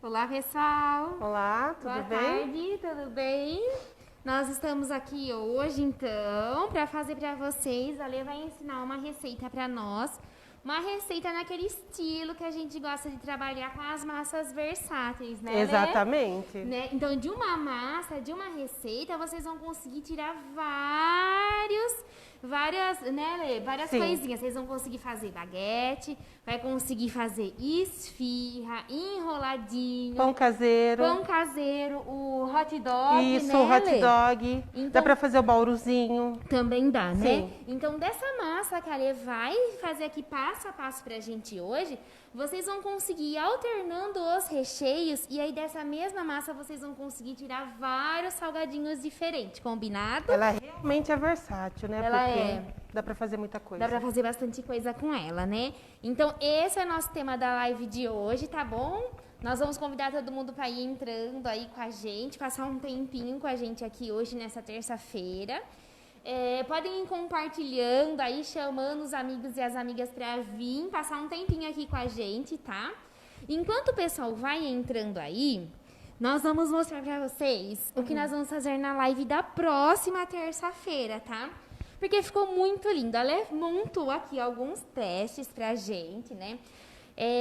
Olá, pessoal! Olá, tudo Boa bem? tarde, tudo bem? Nós estamos aqui hoje, então, para fazer para vocês. A Lê vai ensinar uma receita para nós. Uma receita naquele estilo que a gente gosta de trabalhar com as massas versáteis, né, Lê? Exatamente. Né? Então, de uma massa, de uma receita, vocês vão conseguir tirar várias Sim. coisinhas. Vocês vão conseguir fazer baguete, vai conseguir fazer esfirra, enroladinho, Pão caseiro. pão caseiro, o hot dog, Isso, né, hot Lê? dog. Então- Dá pra fazer o bauruzinho. Também dá, né? Sim. Então, dessa massa que a Lê vai fazer aqui passo a passo pra gente hoje, vocês vão conseguir ir alternando os recheios e aí dessa mesma massa vocês vão conseguir tirar vários salgadinhos diferentes, combinado? Ela realmente é versátil, né? Ela Porque é. dá pra fazer muita coisa. Dá pra fazer bastante coisa com ela, né? Então, esse é o nosso tema da live de hoje, tá bom? Nós vamos convidar todo mundo para ir entrando aí com a gente, passar um tempinho com a gente aqui hoje, nessa terça-feira. Podem ir compartilhando aí, chamando os amigos e as amigas para vir, passar um tempinho aqui com a gente, tá? Enquanto o pessoal vai entrando aí, nós vamos mostrar para vocês o que nós vamos fazer na live da próxima terça-feira, tá? Porque ficou muito lindo. Ela montou aqui alguns testes pra gente, né?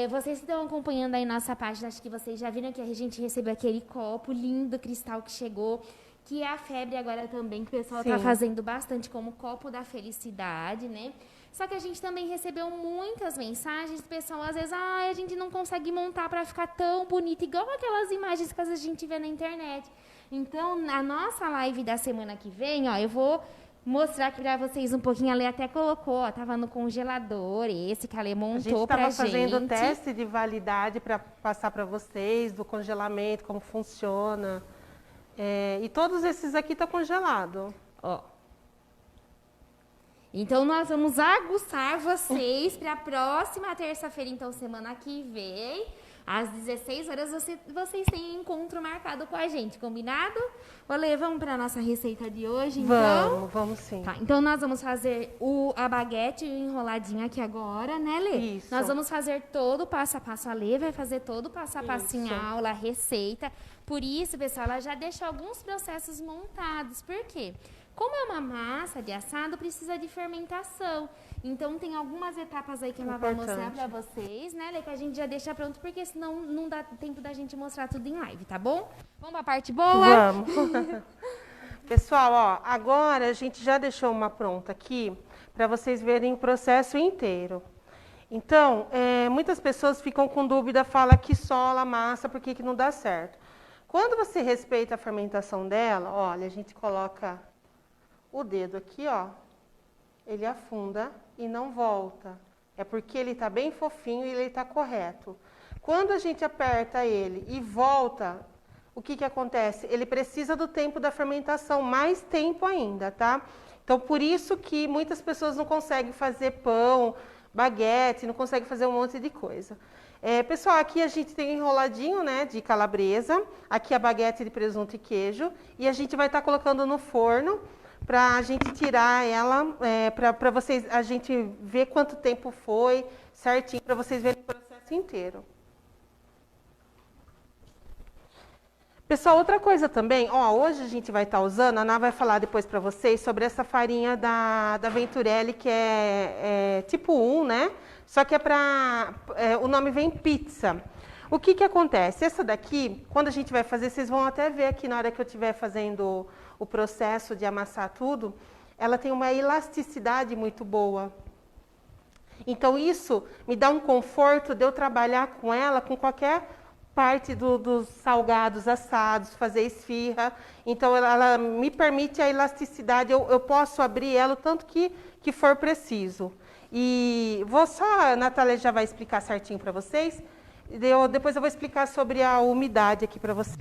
Vocês que estão acompanhando aí nossa página, acho que vocês já viram que a gente recebeu aquele copo lindo, cristal que chegou, que é a febre agora também, que o pessoal tá Sim. fazendo bastante como copo da felicidade, né? Só que a gente também recebeu muitas mensagens do pessoal, às vezes, a gente não consegue montar para ficar tão bonito, igual aquelas imagens que às vezes a gente vê na internet. Então, na nossa live da semana que vem, ó, eu vou mostrar aqui pra vocês um pouquinho. A Lê até colocou, ó, tava no congelador, esse que a Lê A montou gente pra estava fazendo gente. teste de validade para passar para vocês do congelamento, como funciona. E todos esses aqui estão congelados. Ó. Então, nós vamos aguçar vocês para a próxima terça-feira, então, semana que vem, às 16 horas, vocês têm um encontro marcado com a gente, combinado? Olê, vamos para a nossa receita de hoje, então? Vamos sim. Tá, então, nós vamos fazer a baguete e o enroladinho aqui agora, né, Lê? Isso. Nós vamos fazer todo o passo a passo. A Lê vai fazer todo o passo a passo em Isso. aula, a receita. Por isso, pessoal, ela já deixou alguns processos montados. Por quê? Como é uma massa de assado, precisa de fermentação. Então, tem algumas etapas aí que ela vai mostrar pra vocês, né, Lê? Que a gente já deixa pronto, porque senão não dá tempo da gente mostrar tudo em live, tá bom? Vamos pra parte boa? Vamos. Pessoal, ó, agora a gente já deixou uma pronta aqui para vocês verem o processo inteiro. Então, muitas pessoas ficam com dúvida, fala que sola a massa, por que não dá certo? Quando você respeita a fermentação dela, olha, a gente coloca o dedo aqui, ó, ele afunda e não volta. É porque ele está bem fofinho e ele está correto. Quando a gente aperta ele e volta, o que acontece? Ele precisa do tempo da fermentação, mais tempo ainda, tá? Então, por isso que muitas pessoas não conseguem fazer pão, baguete, não conseguem fazer um monte de coisa. Pessoal, aqui a gente tem enroladinho, né, de calabresa, aqui a baguete de presunto e queijo, e a gente vai estar colocando no forno para a gente tirar ela, para vocês, a gente ver quanto tempo foi certinho, para vocês verem o processo inteiro. Pessoal, outra coisa também, ó, hoje a gente vai estar usando, a Ana vai falar depois para vocês sobre essa farinha da Venturelli, que é tipo 1, né? Só que o nome vem pizza. O que acontece? Essa daqui, quando a gente vai fazer, vocês vão até ver aqui na hora que eu estiver fazendo o processo de amassar tudo, ela tem uma elasticidade muito boa. Então, isso me dá um conforto de eu trabalhar com ela, com qualquer parte dos salgados assados, fazer esfirra. Então, ela me permite a elasticidade, eu posso abrir ela o tanto que for preciso. E a Natália já vai explicar certinho para vocês. Depois eu vou explicar sobre a umidade aqui para vocês.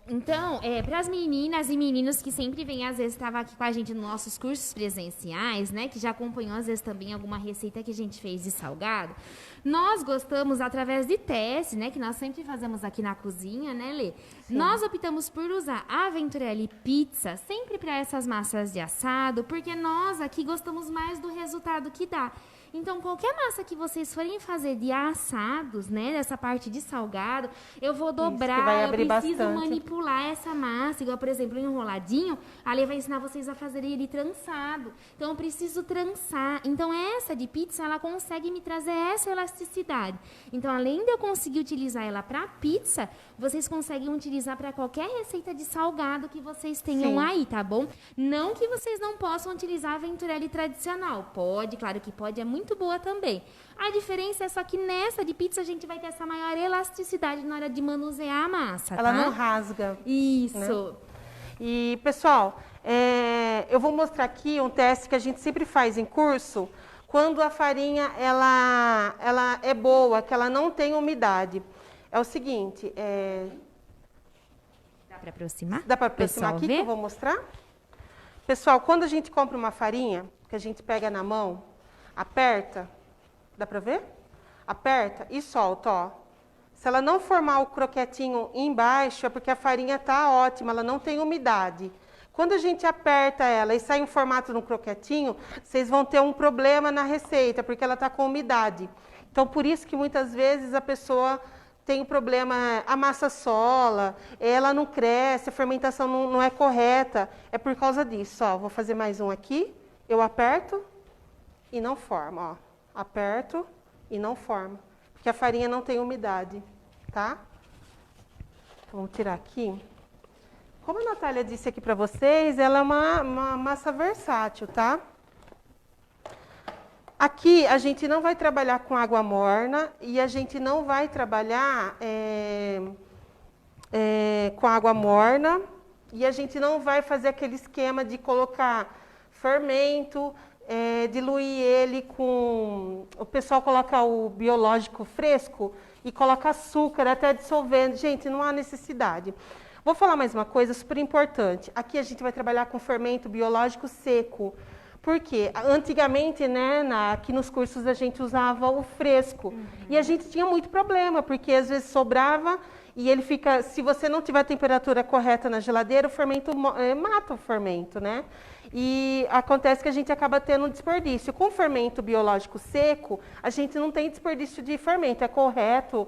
Então, para as meninas e meninos que sempre vêm, às vezes, estava aqui com a gente nos nossos cursos presenciais, né? Que já acompanhou, às vezes, também alguma receita que a gente fez de salgado. Nós gostamos, através de testes, né? Que nós sempre fazemos aqui na cozinha, né, Lê? Sim. Nós optamos por usar a Venturelli Pizza sempre para essas massas de assado, porque nós aqui gostamos mais do resultado que dá. Então, qualquer massa que vocês forem fazer de assados, né, dessa parte de salgado, eu vou dobrar, eu preciso manipular essa massa. Igual, por exemplo, o enroladinho, a Lê vai ensinar vocês a fazerem ele trançado. Então, eu preciso trançar. Então, essa de pizza, ela consegue me trazer essa elasticidade. Então, além de eu conseguir utilizar ela para pizza, vocês conseguem utilizar para qualquer receita de salgado que vocês tenham aí, tá bom? Não que vocês não possam utilizar a Venturelli tradicional. Pode, claro que pode, é muito boa também. A diferença é só que nessa de pizza a gente vai ter essa maior elasticidade na hora de manusear a massa, Ela não rasga. Isso. Né? E, pessoal, eu vou mostrar aqui um teste que a gente sempre faz em curso, quando a farinha ela é boa, que ela não tem umidade. É o seguinte... Dá para aproximar? Dá para aproximar aqui que eu vou mostrar? Pessoal, quando a gente compra uma farinha, que a gente pega na mão, aperta, dá para ver? Aperta e solta, ó. Se ela não formar o croquetinho embaixo, é porque a farinha está ótima, ela não tem umidade. Quando a gente aperta ela e sai um formato no croquetinho, vocês vão ter um problema na receita, porque ela está com umidade. Então, por isso que muitas vezes a pessoa tem o problema, a massa sola, ela não cresce, a fermentação não é correta. É por causa disso, ó. Vou fazer mais um aqui. Eu aperto e não forma, ó. Aperto e não forma, porque a farinha não tem umidade, tá? Vamos tirar aqui. Como a Natália disse aqui para vocês, ela é uma massa versátil, tá? Aqui a gente não vai trabalhar com água morna e a gente não vai trabalhar com água morna e a gente não vai fazer aquele esquema de colocar fermento, diluir ele com... O pessoal coloca o biológico fresco e coloca açúcar até dissolvendo. Gente, não há necessidade. Vou falar mais uma coisa super importante. Aqui a gente vai trabalhar com fermento biológico seco. Por quê? Antigamente, né, aqui nos cursos a gente usava o fresco. E a gente tinha muito problema, porque às vezes sobrava e ele fica... Se você não tiver a temperatura correta na geladeira, o fermento mata o fermento, né? E acontece que a gente acaba tendo um desperdício. Com fermento biológico seco, a gente não tem desperdício de fermento, é correto.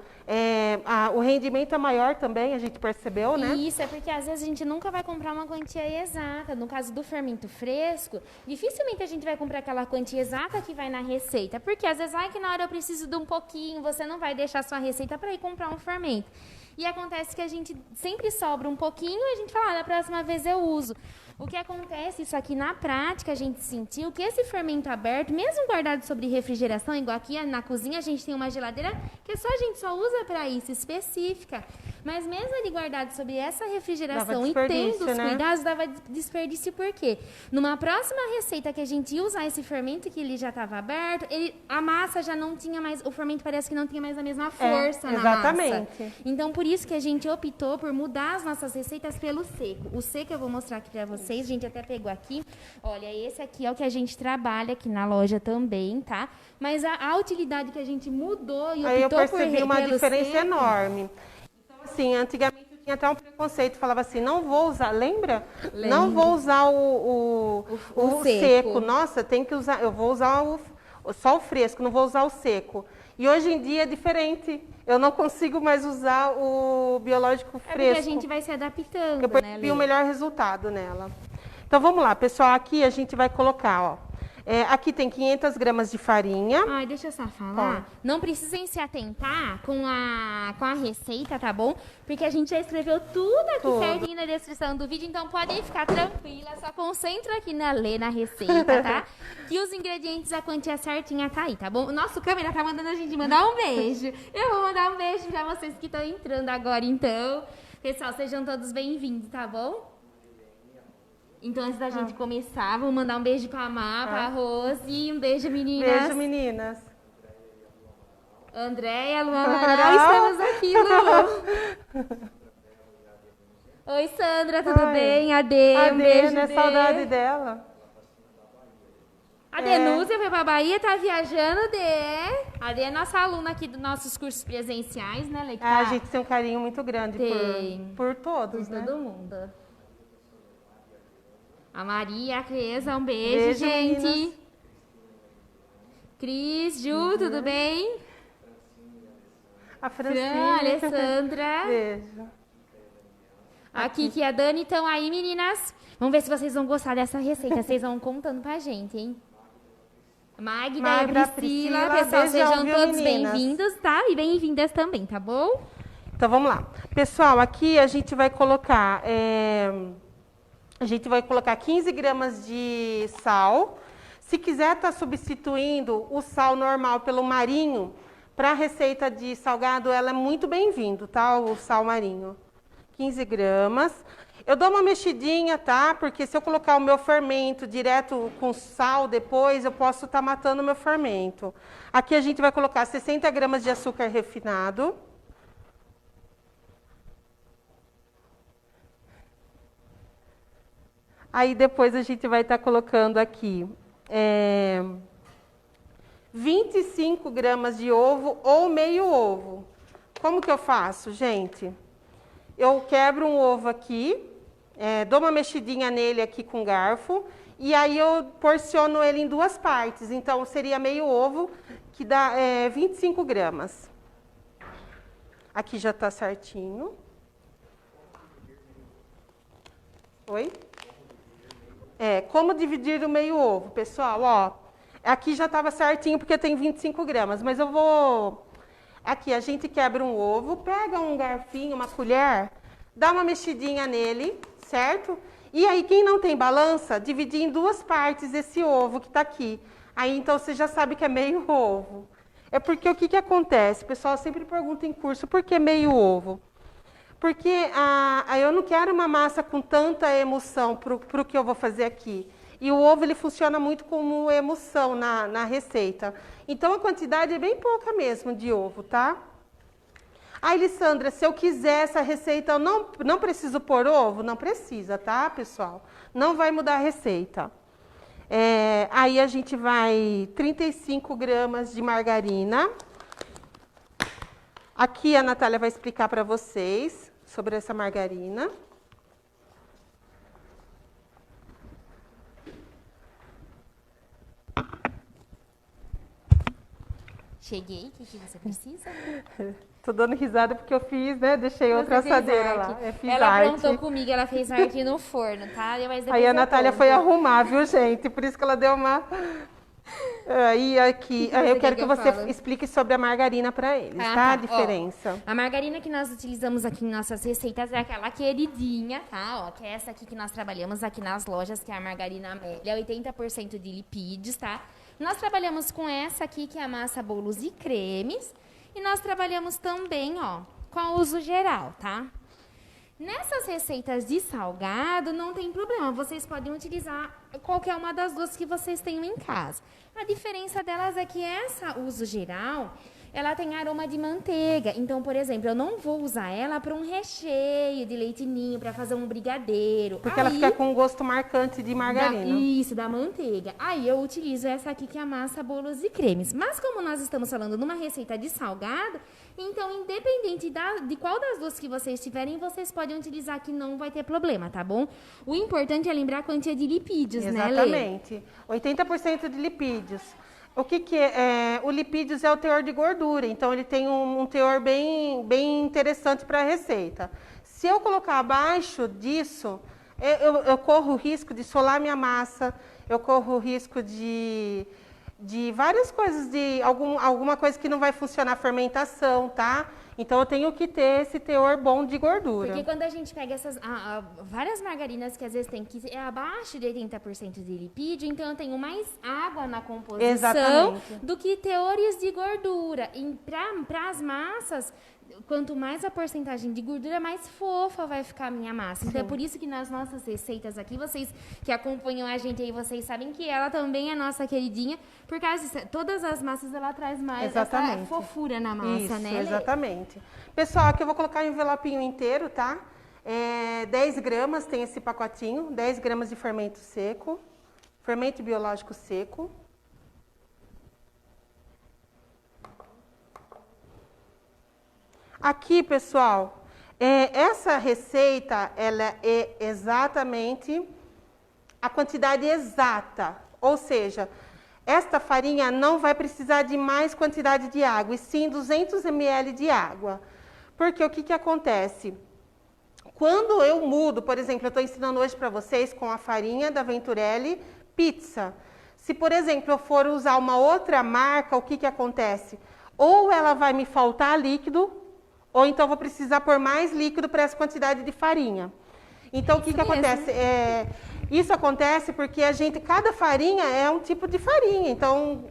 O rendimento é maior também, a gente percebeu, né? Isso, é porque às vezes a gente nunca vai comprar uma quantia exata. No caso do fermento fresco, dificilmente a gente vai comprar aquela quantia exata que vai na receita. Porque às vezes, que na hora eu preciso de um pouquinho, você não vai deixar sua receita para ir comprar um fermento. E acontece que a gente sempre sobra um pouquinho e a gente fala, da próxima vez eu uso. O que acontece, isso aqui na prática, a gente sentiu que esse fermento aberto, mesmo guardado sobre refrigeração, igual aqui na cozinha, a gente tem uma geladeira que a gente só usa para isso, específica. Mas mesmo ele guardado sobre essa refrigeração e tendo os cuidados, dava desperdício por quê? Numa próxima receita que a gente ia usar esse fermento, que ele já estava aberto, a massa já não tinha mais, o fermento parece que não tinha mais a mesma força na massa. Então, por isso que a gente optou por mudar as nossas receitas pelo seco. O seco eu vou mostrar aqui para vocês, a gente até pegou aqui. Olha, esse aqui é o que a gente trabalha aqui na loja também, tá? Mas a utilidade que a gente mudou e optou por Aí eu percebi uma diferença enorme. Assim, antigamente eu tinha até um preconceito, falava assim, não vou usar, lembra? Não vou usar o seco. Nossa, tem que usar, eu vou usar só o fresco, não vou usar o seco. E hoje em dia é diferente, eu não consigo mais usar o biológico fresco. Porque a gente vai se adaptando, eu percebi o melhor resultado nela. Então vamos lá, pessoal, aqui a gente vai colocar, ó. Aqui tem 500 gramas de farinha. Ai, deixa eu só falar. Não precisem se atentar com a receita, tá bom? Porque a gente já escreveu tudo aqui certinho na descrição do vídeo, então podem ficar tranquila, só concentra aqui na receita, tá? Que os ingredientes, a quantia certinha tá aí, tá bom? O nosso câmera tá mandando a gente mandar um beijo. Eu vou mandar um beijo pra vocês que estão entrando agora, então. Pessoal, sejam todos bem-vindos, tá bom? Então, antes da gente começar, vou mandar um beijo pra Má, pra Rose e um beijo, meninas. Beijo, meninas. Andréia, Luan Amaral, estamos aqui, Lu. Oi, Sandra, tudo bem? Ade, um beijo, né? Saudade dela. A Denúzia foi pra Bahia, tá viajando, Dê. A Dê é nossa aluna aqui dos nossos cursos presenciais, né, Leite? A gente tem um carinho muito grande por todos, por né? todo mundo. A Maria, a Creza, um beijo, gente. Meninas. Cris, Ju, tudo bem? A Fran, Francine. Alessandra. Beijo. A Kiki e a Dani estão aí, meninas. Vamos ver se vocês vão gostar dessa receita. Vocês vão contando pra gente, hein? Magda e a Priscila. Pessoal, beijão, sejam viu, todos meninas? bem-vindos, tá? E bem-vindas também, tá bom? Então, vamos lá. Pessoal, aqui a gente vai colocar... A gente vai colocar 15 gramas de sal. Se quiser estar substituindo o sal normal pelo marinho, para a receita de salgado, ela é muito bem-vindo, tá? O sal marinho. 15 gramas. Eu dou uma mexidinha, tá? Porque se eu colocar o meu fermento direto com sal depois, eu posso estar matando o meu fermento. Aqui a gente vai colocar 60 gramas de açúcar refinado. Aí depois a gente vai estar colocando aqui 25 gramas de ovo ou meio ovo. Como que eu faço, gente? Eu quebro um ovo aqui, dou uma mexidinha nele aqui com garfo, e aí eu porciono ele em duas partes. Então, seria meio ovo, que dá 25 gramas. Aqui já está certinho. Oi? Como dividir o meio ovo, pessoal? Ó, aqui já estava certinho porque tem 25 gramas, mas eu vou... Aqui a gente quebra um ovo, pega um garfinho, uma colher, dá uma mexidinha nele, certo? E aí quem não tem balança, dividir em duas partes esse ovo que está aqui. Aí então você já sabe que é meio ovo. É porque o que acontece? O pessoal sempre pergunta em curso, por que meio ovo? Porque eu não quero uma massa com tanta emulsão para o que eu vou fazer aqui. E o ovo ele funciona muito como emulsão na receita. Então a quantidade é bem pouca mesmo de ovo, tá? Alessandra, se eu quiser essa receita, eu não preciso pôr ovo? Não precisa, tá, pessoal? Não vai mudar a receita. Aí a gente vai 35 gramas de margarina. Aqui a Natália vai explicar para vocês sobre essa margarina. Cheguei, o que você precisa? Tô dando risada porque eu fiz, né? Deixei outra assadeira lá. Fiz ela arte. aprontou comigo, ela fez arte no forno, tá? Mas Aí a Natália foi arrumar, viu, gente? Por isso que ela deu uma... Aí eu quero que você explique sobre a margarina para eles, tá? A diferença. Ó, a margarina que nós utilizamos aqui em nossas receitas é aquela queridinha, tá? Ó, que é essa aqui que nós trabalhamos aqui nas lojas, que é a margarina Amélia, 80% de lipídios, tá? Nós trabalhamos com essa aqui, que é a massa, bolos e cremes. E nós trabalhamos também, ó, com o uso geral, tá? Nessas receitas de salgado, não tem problema. Vocês podem utilizar qualquer uma das duas que vocês tenham em casa. A diferença delas é que essa uso geral, ela tem aroma de manteiga. Então, por exemplo, eu não vou usar ela para um recheio de leite ninho, para fazer um brigadeiro. Porque ela fica com um gosto marcante de margarina. Isso, da manteiga. Aí eu utilizo essa aqui, que é a massa, bolos e cremes. Mas como nós estamos falando numa receita de salgado, então, independente de qual das duas que vocês tiverem, vocês podem utilizar, que não vai ter problema, tá bom? O importante é lembrar a quantia de lipídios, né, Lê? Exatamente. 80% de lipídios. O que é? O lipídios é o teor de gordura, então ele tem um teor bem interessante para a receita. Se eu colocar abaixo disso, eu corro o risco de solar minha massa, eu corro o risco de várias coisas, de alguma coisa que não vai funcionar a fermentação, tá? Então eu tenho que ter esse teor bom de gordura. Porque quando a gente pega essas várias margarinas que às vezes tem que é abaixo de 80% de lipídio, então eu tenho mais água na composição. Exatamente. Do que teores de gordura. E para as massas, quanto mais a porcentagem de gordura, mais fofa vai ficar a minha massa. Então, é por isso que nas nossas receitas aqui, vocês que acompanham a gente aí, vocês sabem que ela também é nossa queridinha, porque todas as massas, ela traz mais essa fofura na massa, isso, né? Exatamente. Pessoal, aqui eu vou colocar o envelopinho inteiro, tá? 10 gramas tem esse pacotinho, 10 gramas de fermento seco, fermento biológico seco. Aqui, pessoal, essa receita, ela é exatamente a quantidade exata. Ou seja, esta farinha não vai precisar de mais quantidade de água, e sim 200 ml de água. Porque o que acontece? Quando eu mudo, por exemplo, eu estou ensinando hoje para vocês com a farinha da Venturelli pizza. Se, por exemplo, eu for usar uma outra marca, o que acontece? Ou ela vai me faltar líquido, ou então eu vou precisar pôr mais líquido para essa quantidade de farinha. Então, o que acontece? Isso acontece porque cada farinha é um tipo de farinha. Então,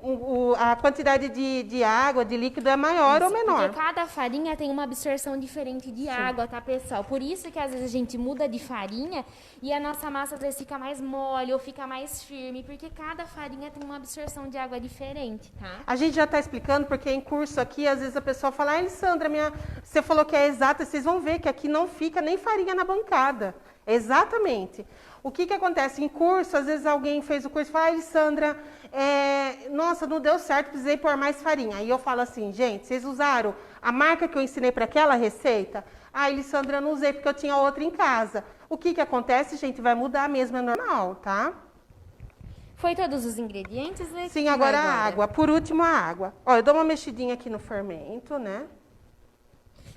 a quantidade de água, de líquido é maior ou menor. Porque cada farinha tem uma absorção diferente de água, tá, pessoal? Por isso que às vezes a gente muda de farinha e a nossa massa às vezes fica mais mole ou fica mais firme, porque cada farinha tem uma absorção de água diferente, tá? A gente já está explicando, porque em curso aqui, às vezes a pessoa fala, Alessandra, você falou que é exata, vocês vão ver que aqui não fica nem farinha na bancada. Exatamente. O que acontece? Em curso, às vezes alguém fez o curso e fala, Alessandra, nossa, não deu certo, precisei pôr mais farinha. Aí eu falo assim, gente, vocês usaram a marca que eu ensinei para aquela receita? Ah, Alessandra, eu não usei porque eu tinha outra em casa. O que acontece, gente? Vai mudar mesmo, é normal, tá? Foi todos os ingredientes? Sim, agora a água. Por último, a água. Ó, eu dou uma mexidinha aqui no fermento, né?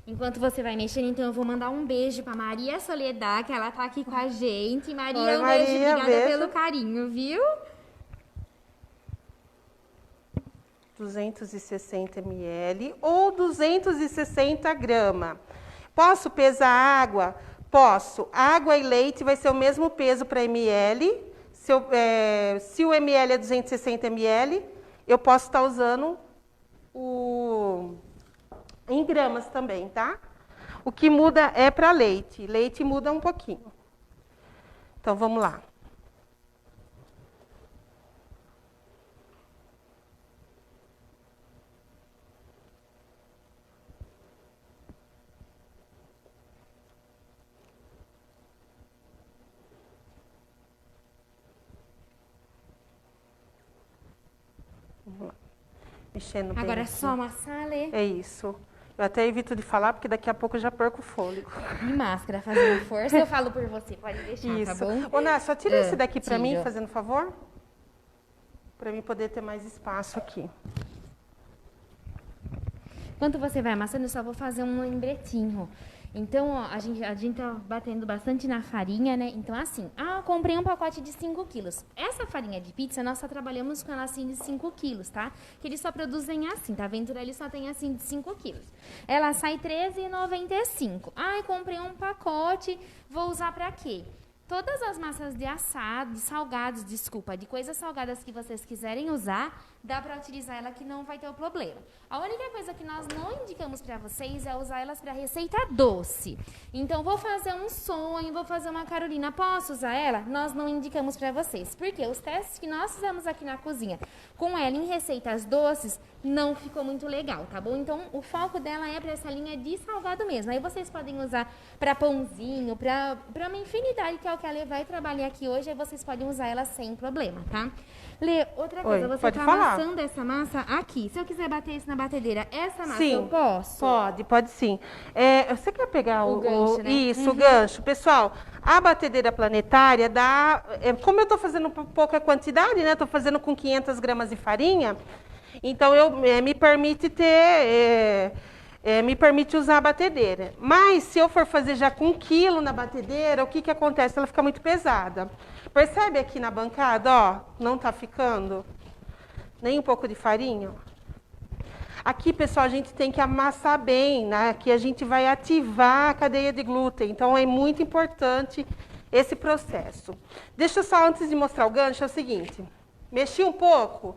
Enquanto você vai mexendo, então eu vou mandar um beijo para Maria Soledad, que ela tá aqui com a gente. Maria, Oi, um beijo, Maria, obrigada pelo carinho, viu? 260 ml ou 260 gramas. Posso pesar a água? Posso. Água e leite vai ser o mesmo peso para ml. Se o ml é 260 ml, eu posso estar usando em gramas também, tá? O que muda é para leite. Leite muda um pouquinho. Então, vamos lá. Vamos lá. Mexendo bem. Agora é aqui. só amassar, Lê. É isso. Eu até evito de falar, porque daqui a pouco eu já perco o fôlego. E máscara, fazendo força, eu falo por você, pode deixar, Isso. tá bom? Ô, Ná, só tira esse daqui para mim, tiro. fazendo favor. Para mim poder ter mais espaço aqui. Enquanto você vai amassando, eu só vou fazer um lembretinho. Então, ó, a gente tá batendo bastante na farinha, né? Então, assim, eu comprei um pacote de 5 quilos. Essa farinha de pizza, nós só trabalhamos com ela assim de 5 quilos, tá? Que eles só produzem assim, tá? A Venturelli só tem assim de 5 quilos. Ela sai R$13,95. Comprei um pacote, vou usar pra quê? Todas as massas de assado, de coisas salgadas que vocês quiserem usar, dá para utilizar ela que não vai ter o problema. A única coisa que nós não indicamos para vocês é usar elas para receita doce. Então, vou fazer um sonho, vou fazer uma Carolina, posso usar ela? Nós não indicamos para vocês, porque os testes que nós fizemos aqui na cozinha com ela em receitas doces não ficou muito legal, tá bom? Então, o foco dela é para essa linha de salgado mesmo. Aí vocês podem usar para pãozinho, para uma infinidade, que é o que a Lê vai trabalhar aqui hoje, aí vocês podem usar ela sem problema, tá? Lê, outra coisa, você tá amassando essa massa aqui. Se eu quiser bater isso na batedeira, essa massa Sim, eu posso? Pode sim. Você quer pegar o gancho, né? Isso, o gancho. Pessoal, a batedeira planetária dá... como eu estou fazendo pouca quantidade, né? Estou fazendo com 500 gramas de farinha, então me permite me permite usar a batedeira. Mas, se eu for fazer já com 1 quilo na batedeira, o que acontece? Ela fica muito pesada. Percebe aqui na bancada, ó, não tá ficando nem um pouco de farinha? Aqui, pessoal, a gente tem que amassar bem, né? Aqui a gente vai ativar a cadeia de glúten. Então, é muito importante esse processo. Deixa eu só, antes de mostrar o gancho, é o seguinte. Mexi um pouco,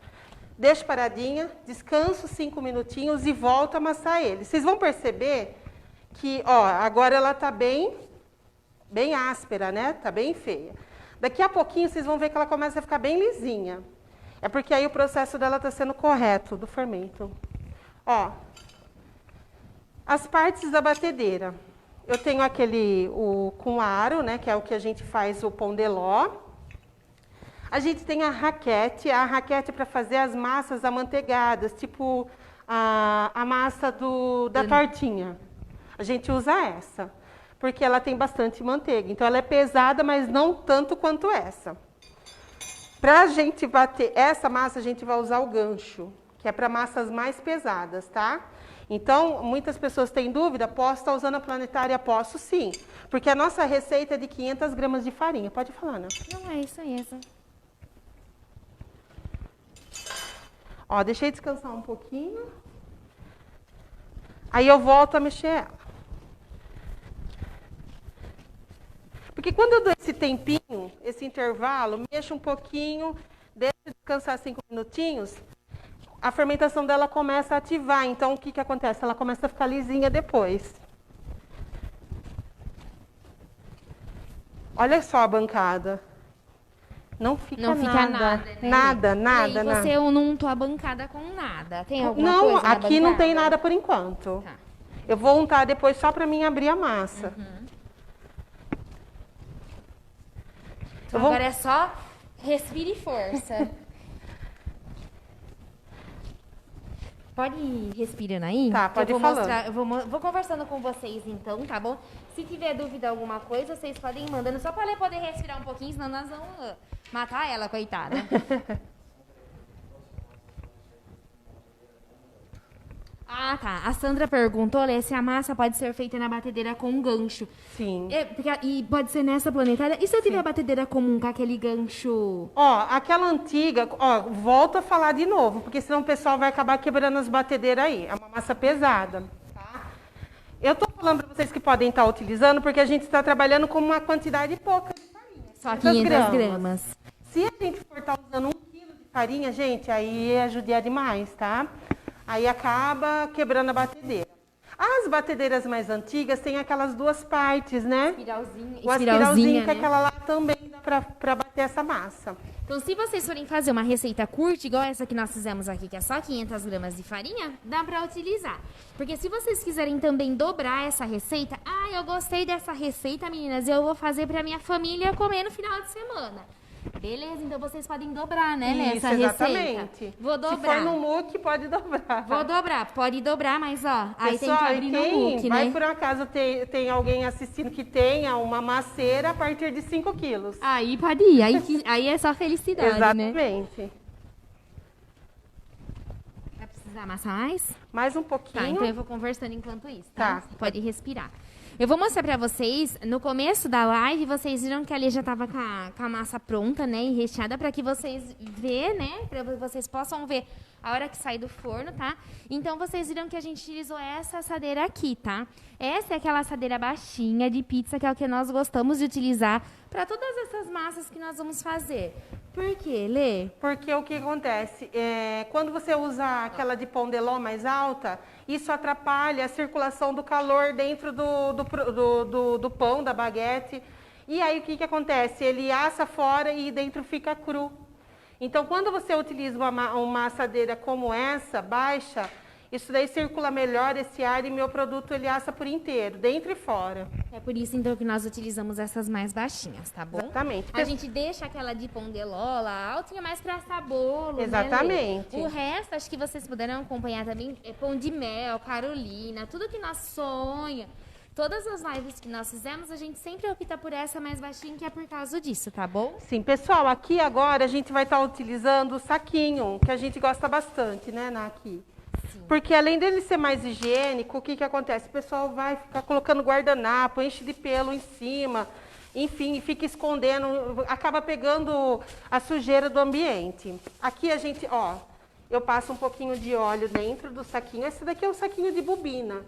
deixo paradinha, descanso 5 minutinhos e volto a amassar ele. Vocês vão perceber que, ó, agora ela tá bem áspera, né? Tá bem feia. Daqui a pouquinho, vocês vão ver que ela começa a ficar bem lisinha. É porque aí o processo dela está sendo correto, do fermento. Ó, as partes da batedeira. Eu tenho com aro, né, que é o que a gente faz o pão de ló. A gente tem a raquete para fazer as massas amanteigadas, tipo a massa da tortinha. A gente usa essa, porque ela tem bastante manteiga. Então, ela é pesada, mas não tanto quanto essa. Para a gente bater essa massa, a gente vai usar o gancho, que é para massas mais pesadas, tá? Então, muitas pessoas têm dúvida, posso estar usando a planetária? Posso sim, porque a nossa receita é de 500 gramas de farinha. Pode falar, né? Não, é isso aí, essa. Ó, deixei descansar um pouquinho. Aí eu volto a mexer ela. Porque quando eu dou esse tempinho, esse intervalo, mexo um pouquinho, deixo descansar 5 minutinhos, a fermentação dela começa a ativar. Então, o que que acontece? Ela começa a ficar lisinha depois. Olha só a bancada. Não fica nada. né? Nada, nada, E aí, nada. você não untou a bancada com nada. Tem alguma Não, coisa na aqui não tem bancada? nada por enquanto. Tá. Eu vou untar depois só para mim abrir a massa. Então, Eu vou- agora é só respire e força. Pode ir respirando aí? Tá, que pode eu ir vou falando. mostrar, vou conversando com vocês então, tá bom? Se tiver dúvida alguma coisa, vocês podem ir mandando só para ela poder respirar um pouquinho, senão nós vamos matar ela, coitada. Ah, tá. A Sandra perguntou, Lê, se a massa pode ser feita na batedeira com gancho. Sim. E pode ser nessa planetária? E se eu tiver a batedeira comum com aquele gancho? Ó, aquela antiga, ó, volto a falar de novo, porque senão o pessoal vai acabar quebrando as batedeiras aí. É uma massa pesada, tá? Eu tô falando para vocês que podem estar utilizando, porque a gente está trabalhando com uma quantidade pouca de farinha. Só 500 gramas. Se a gente for estar usando 1 quilo de farinha, gente, aí é judiar demais, tá? Aí acaba quebrando a batedeira. As batedeiras mais antigas têm aquelas duas partes, né? O espiralzinho, que né? aquela lá também dá para bater essa massa. Então, se vocês forem fazer uma receita curta, igual essa que nós fizemos aqui, que é só 500 gramas de farinha, dá pra utilizar. Porque se vocês quiserem também dobrar essa receita, eu gostei dessa receita, meninas, eu vou fazer pra minha família comer no final de semana. Beleza, então vocês podem dobrar, né, nessa exatamente. receita. Vou Se dobrar. for no muque, pode dobrar. Vou dobrar, pode dobrar, mas ó, aí tem Pessoal, que abrir no muque, vai né? por acaso tem alguém assistindo que tenha uma maceira a partir de 5 quilos. Aí pode ir, aí é só felicidade, né? Exatamente. Vai precisar amassar mais? Mais um Tá, pouquinho. então eu vou conversando enquanto isso, tá? Tá. Você pode respirar. Eu vou mostrar pra vocês, no começo da live, vocês viram que ali já tava com a massa pronta, né, e recheada, pra que vocês vejam, né, pra vocês possam ver a hora que sai do forno, tá? Então, vocês viram que a gente utilizou essa assadeira aqui, tá? Essa é aquela assadeira baixinha de pizza, que é o que nós gostamos de utilizar pra todas essas massas que nós vamos fazer. Por quê, Lê? Porque o que acontece? Quando você usa aquela de pão de ló mais alta, isso atrapalha a circulação do calor dentro do pão, da baguete. E aí o que acontece? Ele assa fora e dentro fica cru. Então, quando você utiliza uma assadeira como essa, baixa, isso daí circula melhor esse ar e meu produto ele assa por inteiro, dentro e fora. É por isso, então, que nós utilizamos essas mais baixinhas, tá bom? Exatamente. A gente deixa aquela de pão de ló lá altinha mais pra assar bolo, Exatamente. Né, Lê? O resto, acho que vocês puderam acompanhar também, é pão de mel, Carolina, tudo que nós sonha. Todas as lives que nós fizemos, a gente sempre opta por essa mais baixinha, que é por causa disso, tá bom? Sim, pessoal, aqui agora a gente vai estar utilizando o saquinho, que a gente gosta bastante, né, aqui. Porque além dele ser mais higiênico, o que acontece? O pessoal vai ficar colocando guardanapo, enche de pelo em cima, enfim, fica escondendo, acaba pegando a sujeira do ambiente. Aqui a gente, ó, eu passo um pouquinho de óleo dentro do saquinho. Esse daqui é um saquinho de bobina.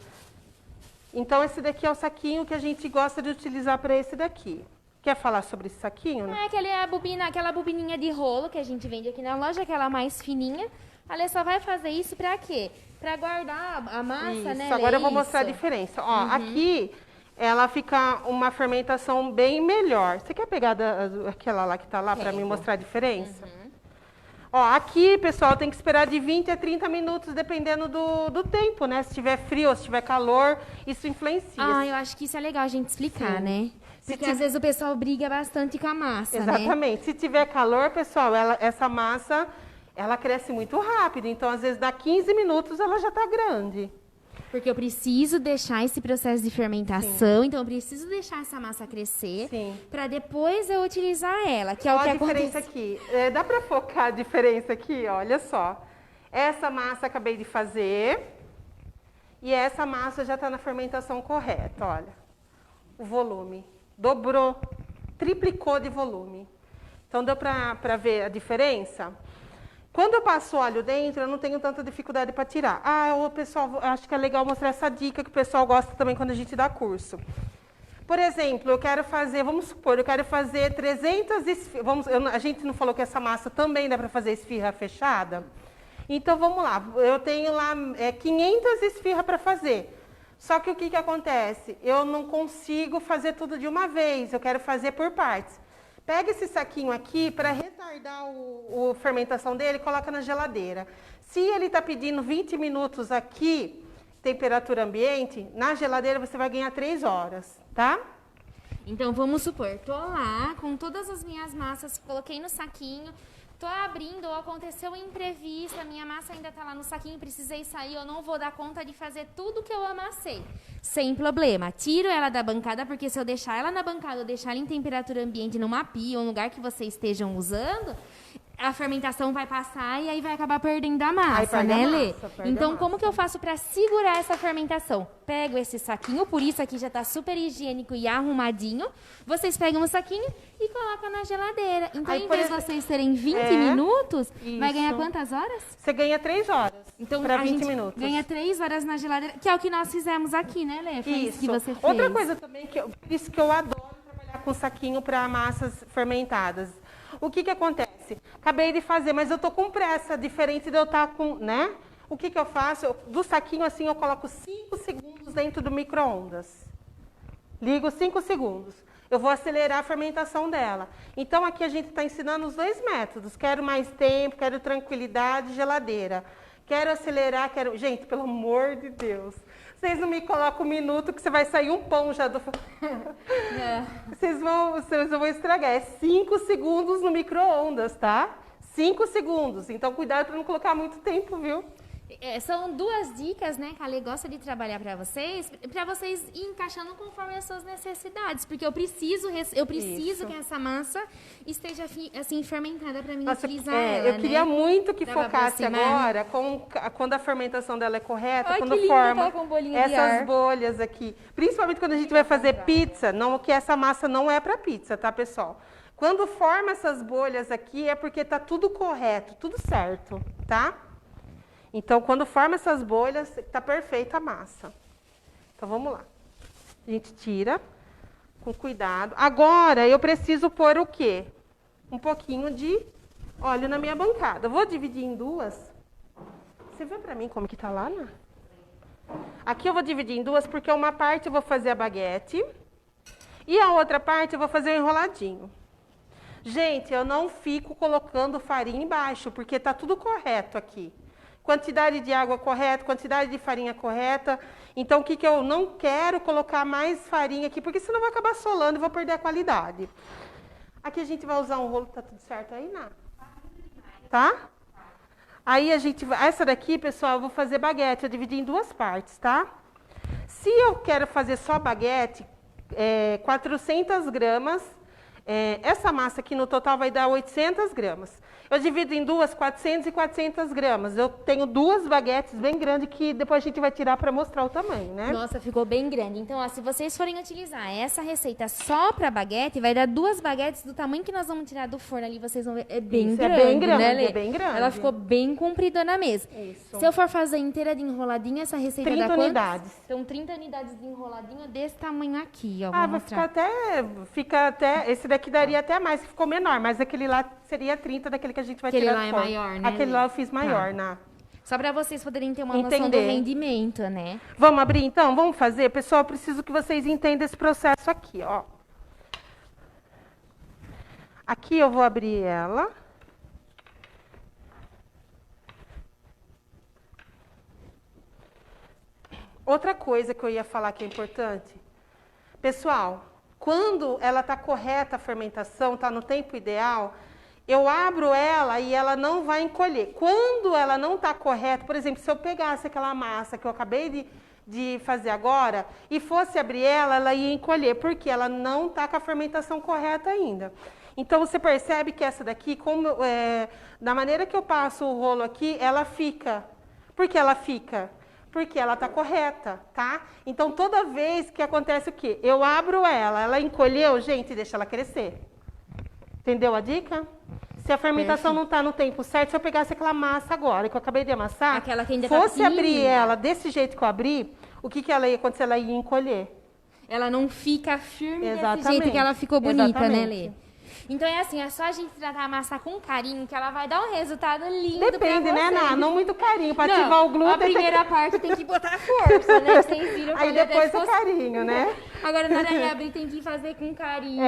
Então, esse daqui é o saquinho que a gente gosta de utilizar para esse daqui. Quer falar sobre esse saquinho? Não Né? é aquela bobininha de rolo que a gente vende aqui na loja, aquela mais fininha. A Lê só vai fazer isso pra quê? Pra guardar a massa, Isso, né, Lê? agora eu vou mostrar a Isso. diferença. Ó, aqui ela fica uma fermentação bem melhor. Você quer pegar aquela lá que tá lá para me Quero. mostrar a diferença? Ó, aqui, pessoal, tem que esperar de 20 a 30 minutos, dependendo do tempo, né? Se tiver frio ou se tiver calor, isso influencia. Eu acho que isso é legal a gente explicar, Sim. né? Se Porque ti- às vezes o pessoal briga bastante com a massa, né? Exatamente. Se tiver calor, pessoal, essa massa, ela cresce muito rápido. Então, às vezes, dá 15 minutos, ela já está grande. Porque eu preciso deixar esse processo de fermentação, então eu preciso deixar essa massa crescer para depois eu utilizar ela, que é o que acontece. Olha a diferença aqui. Dá para focar a diferença aqui? Olha só. Essa massa acabei de fazer e essa massa já está na fermentação correta, olha. O volume dobrou, triplicou de volume. Então, deu para ver a diferença? Quando eu passo óleo dentro, eu não tenho tanta dificuldade para tirar. O pessoal, acho que é legal mostrar essa dica que o pessoal gosta também quando a gente dá curso. Por exemplo, eu quero fazer, vamos supor, eu quero fazer 300 esfirras. A gente não falou que essa massa também dá para fazer esfirra fechada? Então, vamos lá. Eu tenho lá 500 esfirras para fazer. Só que o que acontece? Eu não consigo fazer tudo de uma vez, eu quero fazer por partes. Pega esse saquinho aqui, para retardar a fermentação dele, coloca na geladeira. Se ele está pedindo 20 minutos aqui, temperatura ambiente, na geladeira você vai ganhar 3 horas, tá? Então, vamos supor, tô lá com todas as minhas massas, coloquei no saquinho, tô abrindo, aconteceu um imprevisto, a minha massa ainda tá lá no saquinho, precisei sair, eu não vou dar conta de fazer tudo que eu amassei. Sem problema. Tiro ela da bancada, porque se eu deixar ela na bancada, ou deixar ela em temperatura ambiente numa pia, ou um lugar que vocês estejam usando, a fermentação vai passar e aí vai acabar perdendo a massa, né, Lê? Então, como que eu faço para segurar essa fermentação? Pego esse saquinho, por isso aqui já tá super higiênico e arrumadinho. Vocês pegam o saquinho e colocam na geladeira. Então, em vez de vocês terem 20 minutos, vai ganhar quantas horas? Você ganha 3 horas. Então, para a 20 gente minutos. ganha 3 horas na geladeira, que é o que nós fizemos aqui, né, Lê? Foi isso que você fez. Outra coisa também, por isso que eu adoro trabalhar com saquinho para massas fermentadas. O que acontece? Acabei de fazer, mas eu estou com pressa, diferente de eu estar com, né? O que eu faço? Do saquinho assim, eu coloco 5 segundos dentro do micro-ondas. Ligo 5 segundos. Eu vou acelerar a fermentação dela. Então, aqui a gente está ensinando os 2 métodos. Quero mais tempo, quero tranquilidade, geladeira. Quero acelerar, quero... Gente, pelo amor de Deus. Vocês não me colocam 1 minuto que você vai sair um pão já do... Vocês vão estragar. É 5 segundos no micro-ondas, tá? 5 segundos. Então, cuidado para não colocar muito tempo, viu? São 2 dicas, né, que a Lê gosta de trabalhar para vocês ir encaixando conforme as suas necessidades, porque eu preciso que essa massa esteja assim fermentada para mim utilizar ela, eu queria muito que Dava focasse agora quando a fermentação dela é correta, Ai, quando forma essas bolhas aqui, principalmente quando a gente vai fazer pizza, não que essa massa não é para pizza, tá, pessoal? Quando forma essas bolhas aqui é porque tá tudo correto, tudo certo, tá? Então, quando forma essas bolhas, está perfeita a massa. Então, vamos lá. A gente tira com cuidado. Agora, eu preciso pôr o quê? Um pouquinho de óleo na minha bancada. Eu vou dividir em 2. Você vê para mim como que tá lá, né? Aqui eu vou dividir em 2, porque uma parte eu vou fazer a baguete e a outra parte eu vou fazer o enroladinho. Gente, eu não fico colocando farinha embaixo, porque tá tudo correto aqui. Quantidade de água correta, quantidade de farinha correta. Então, o que eu não quero colocar mais farinha aqui, porque senão vai acabar solando e vou perder a qualidade. Aqui a gente vai usar um rolo, tá tudo certo aí, Ná? Tá? Aí a gente vai... Essa daqui, pessoal, eu vou fazer baguete, eu dividi em 2 partes, tá? Se eu quero fazer só baguete, 400 gramas, essa massa aqui no total vai dar 800 gramas. Eu divido em 2, 400 e 400 gramas. Eu tenho 2 baguetes bem grandes que depois a gente vai tirar para mostrar o tamanho, né? Nossa, ficou bem grande. Então, ó, se vocês forem utilizar essa receita só para baguete, vai dar 2 baguetes do tamanho que nós vamos tirar do forno ali. Vocês vão ver, é bem grande, né, Lê? É bem grande. Ela ficou bem compridona mesmo. Isso. Se eu for fazer inteira de enroladinho, essa receita 30 dá quantas? unidades. Então, 30 unidades de enroladinho desse tamanho aqui, ó. Vai ficar até... Esse daqui daria até mais, que ficou menor. Mas aquele lá seria 30 daquele que a gente vai tirar do forno. Aquele lá é maior, né? Aquele lá eu fiz maior, né? Só para vocês poderem ter uma noção do rendimento, né? Vamos abrir então? Vamos fazer? Pessoal, eu preciso que vocês entendam esse processo aqui, ó. Aqui eu vou abrir ela. Outra coisa que eu ia falar que é importante. Pessoal, quando ela está correta a fermentação, está no tempo ideal, eu abro ela e ela não vai encolher. Quando ela não está correta, por exemplo, se eu pegasse aquela massa que eu acabei de fazer agora e fosse abrir ela, ela ia encolher, porque ela não está com a fermentação correta ainda. Então, você percebe que essa daqui, da maneira que eu passo o rolo aqui, ela fica. Por que ela fica? Porque ela está correta, tá? Então, toda vez que acontece o quê? Eu abro ela encolheu, gente, deixa ela crescer. Entendeu a dica? Se a fermentação não está no tempo certo, se eu pegasse aquela massa agora, que eu acabei de amassar, aquela que ainda fosse tá abrir ela desse jeito que eu abri, o que ela ia acontecer? Ela ia encolher. Ela não fica firme Exatamente. desse jeito que ela ficou bonita, Exatamente. né, Lê? Então é assim, é só a gente tratar a massa com carinho que ela vai dar um resultado lindo. Depende, pra né, vocês. Ná? Não muito carinho. Para Não, ativar o glúten. a primeira parte tem que botar força, né? Vocês viram que Aí eu até depois o fosse- carinho, né? Agora, na hora de abrir, tem que fazer com carinho.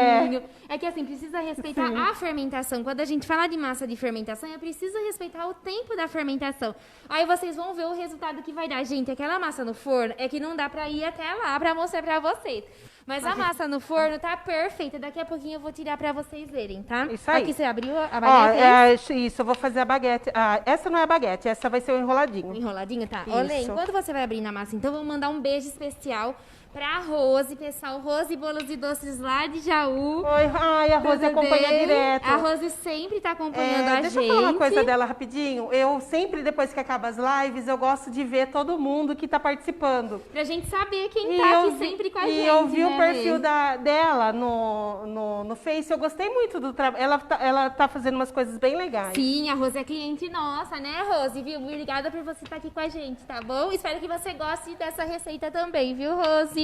É que assim, precisa respeitar a fermentação. Quando a gente fala de massa de fermentação, é preciso respeitar o tempo da fermentação. Aí vocês vão ver o resultado que vai dar. Gente, aquela massa no forno é que não dá pra ir até lá pra mostrar pra vocês. Mas a massa no forno tá perfeita. Daqui a pouquinho eu vou tirar pra vocês verem, tá? Isso aí. Aqui você abriu a Ó, baguete? isso, eu vou fazer a baguete. Ah, essa não é a baguete, essa vai ser o enroladinho. Enroladinho, tá? Isso. Olê, enquanto você vai abrindo a massa, então, vou mandar um beijo especial pra Rose, pessoal. Rose Bolos e Doces lá de Jaú. Oi, ai, a Rose Tudo acompanha bem? direto. A Rose sempre tá acompanhando a Deixa gente. eu falar uma coisa dela rapidinho. Eu sempre, depois que acaba as lives, eu gosto de ver todo mundo que está participando. Pra gente saber quem tá aqui sempre com a gente. E eu vi o né, perfil Lê? dela no Face, eu gostei muito do trabalho. Ela tá fazendo umas coisas bem legais. Sim, a Rose é cliente nossa, né, Rose? Viu? Obrigada por você estar aqui com a gente, tá bom? Espero que você goste dessa receita também, viu, Rose?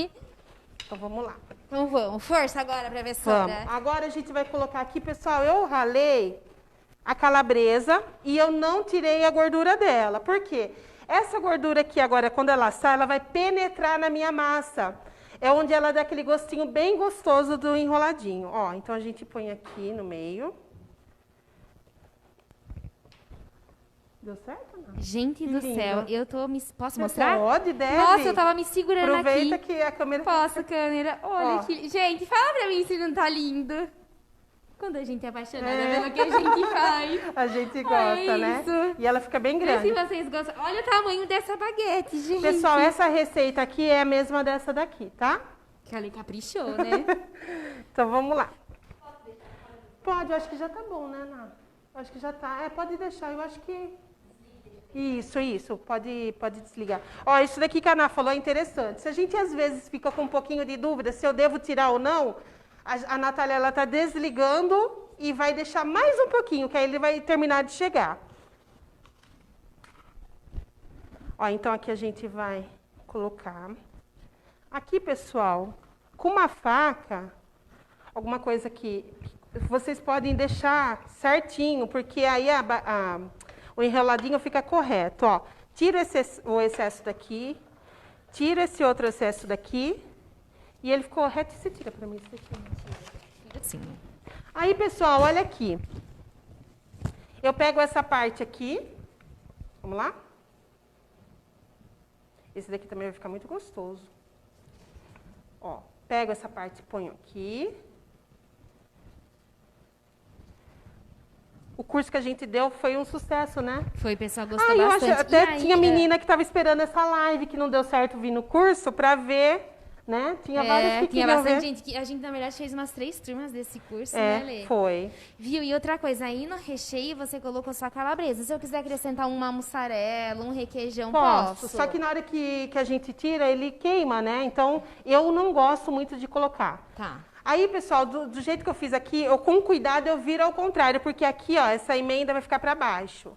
Então vamos lá. Então vamos. Força agora, professora. Vamos. Agora a gente vai colocar aqui, pessoal, eu ralei a calabresa e eu não tirei a gordura dela. Por quê? Essa gordura aqui agora, quando ela sai, ela vai penetrar na minha massa. É onde ela dá aquele gostinho bem gostoso do enroladinho. Ó, então a gente põe aqui no meio. Deu certo ou não? Gente do lindo. céu, eu tô... Posso Você mostrar? pode, deve. Nossa, eu tava me segurando Aproveita aqui. que a câmera... Posso, câmera? Olha Ó. que... Gente, fala pra mim se não tá lindo. Quando a gente é apaixonada pelo que a gente faz. A gente gosta, né? isso. E ela fica bem Vê grande. se vocês gostam. Olha o tamanho dessa baguete, gente. Pessoal, essa receita aqui é a mesma dessa daqui, tá? Que ela caprichou, né? Então, vamos lá. Pode, eu acho que já tá bom, né, Ná? Eu acho que já tá. Pode deixar, eu acho que... Isso. Pode desligar. Ó, isso daqui que a Ana falou é interessante. Se a gente, às vezes, fica com um pouquinho de dúvida se eu devo tirar ou não, a Natália, ela tá desligando e vai deixar mais um pouquinho, que aí ele vai terminar de chegar. Ó, então aqui a gente vai colocar... Aqui, pessoal, com uma faca, alguma coisa que vocês podem deixar certinho, porque aí o enroladinho fica correto. Ó. Tira o excesso daqui, tira esse outro excesso daqui, e ele ficou reto. Você tira para mim isso aqui. Assim. Aí, pessoal, olha aqui. Eu pego essa parte aqui, vamos lá? Esse daqui também vai ficar muito gostoso. Ó, pego essa parte e ponho aqui. O curso que a gente deu foi um sucesso, né? Foi, o pessoal gostou Eu bastante. acho, até E aí, tinha menina que estava esperando essa live, que não deu certo vir no curso, para ver, né? Tinha várias que tinha queriam bastante ver. gente. Que a gente, na verdade, fez umas 3 turmas desse curso, né, Lê? Foi. Viu? E outra coisa, aí no recheio você colocou só calabresa. Se eu quiser acrescentar uma mussarela, um requeijão, posso? Só que na hora que a gente tira, ele queima, né? Então, eu não gosto muito de colocar. Tá. Aí, pessoal, do jeito que eu fiz aqui, com cuidado eu viro ao contrário, porque aqui, ó, essa emenda vai ficar para baixo.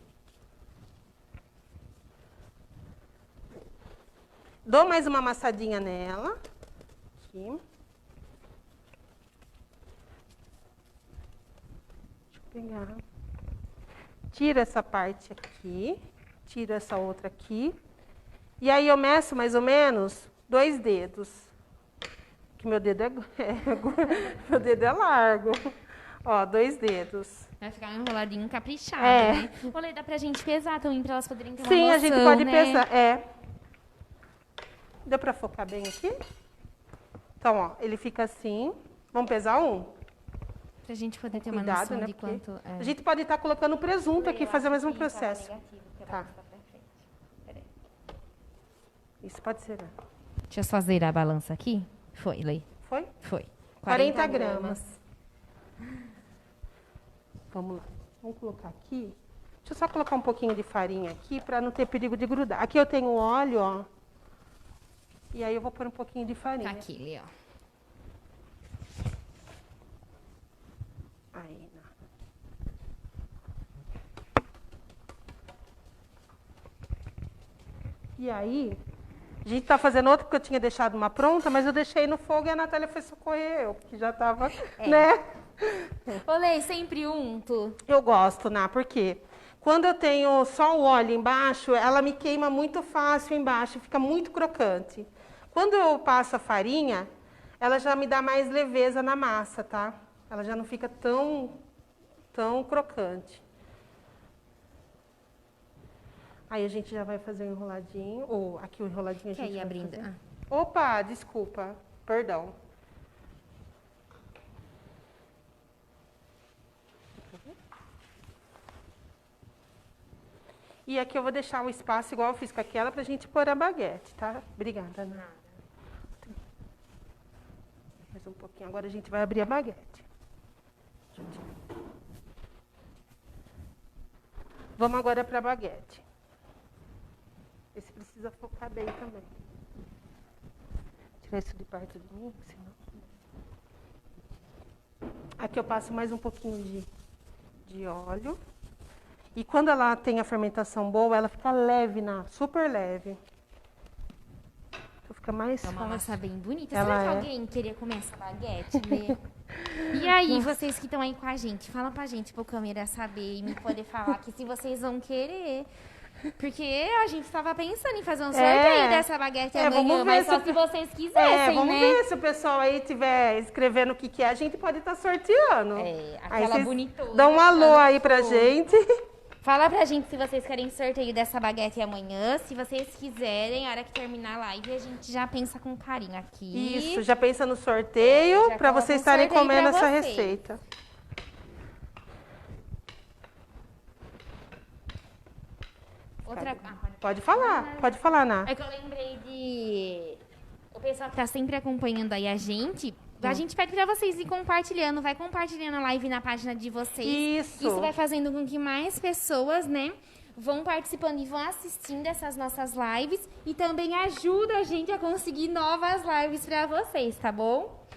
Dou mais uma amassadinha nela. Aqui. Deixa eu pegar. Tiro essa parte aqui, tiro essa outra aqui. E aí eu meço mais ou menos 2 dedos. Que meu dedo meu dedo é largo. Ó, 2 dedos. Vai ficar um enroladinho caprichado, É. né? Olha, dá pra gente pesar também, pra elas poderem ter uma Sim, noção, a gente pode né? pesar. Deu pra focar bem aqui? Então, ó, ele fica assim. Vamos pesar um? Pra gente poder ter uma Cuidado, noção né? de Porque quanto... a gente pode estar colocando presunto aqui, fazer o mesmo processo. Tá. Isso pode ser. Deixa eu só zerar a balança aqui. Foi, Lê. Foi? Foi. 40 gramas. Vamos lá. Vamos colocar aqui. Deixa eu só colocar um pouquinho de farinha aqui para não ter perigo de grudar. Aqui eu tenho óleo, ó. E aí eu vou pôr um pouquinho de farinha. Tá aqui, Lê, ó. Aí, né? E aí, a gente tá fazendo outra porque eu tinha deixado uma pronta, mas eu deixei no fogo e a Natália foi socorrer eu, porque já tava, né? Ô, Lê, sempre unto. Eu gosto, Ná, porque quando eu tenho só o óleo embaixo, ela me queima muito fácil embaixo, fica muito crocante. Quando eu passo a farinha, ela já me dá mais leveza na massa, tá? Ela já não fica tão crocante. Aí a gente já vai fazer um enroladinho, ou aqui o enroladinho a gente Quer ir vai abrindo? fazer. Opa, desculpa, perdão. E aqui eu vou deixar o espaço igual eu fiz com aquela pra gente pôr a baguete, tá? Obrigada, Ana. Mais um pouquinho, agora a gente vai abrir a baguete. Vamos agora para a baguete. Esse precisa focar bem também. Tirar isso de perto de mim, senão... Aqui eu passo mais um pouquinho de óleo. E quando ela tem a fermentação boa, ela fica leve, super leve. Então fica mais É uma fácil. massa bem bonita. Ela Será que é. alguém queria comer essa baguete, Lê? E aí, vocês que estão aí com a gente, fala pra gente, pro câmera saber e me poder falar que se vocês vão querer. Porque a gente tava pensando em fazer um sorteio dessa baguete amanhã, vamos ver mas só se- se vocês quisessem, vamos né? ver se o pessoal aí estiver escrevendo o que que é, a gente pode estar sorteando. É, Aí aquela vocês bonitona. dão um alô tá? aí pra gente. Fala pra gente se vocês querem sorteio dessa baguete amanhã. Se vocês quiserem, a hora que terminar a live, a gente já pensa com carinho aqui. Isso, já pensa no sorteio já para coloca vocês um estarem sorteio comendo pra essa vocês. receita. Outra... Pode falar, Ná. É que eu lembrei de... O pessoal que tá sempre acompanhando aí a gente pede pra vocês ir compartilhando. Vai compartilhando a live na página de vocês. Isso. vai fazendo com que mais pessoas, né, vão participando e vão assistindo essas nossas lives. E também ajuda a gente a conseguir novas lives pra vocês, tá bom?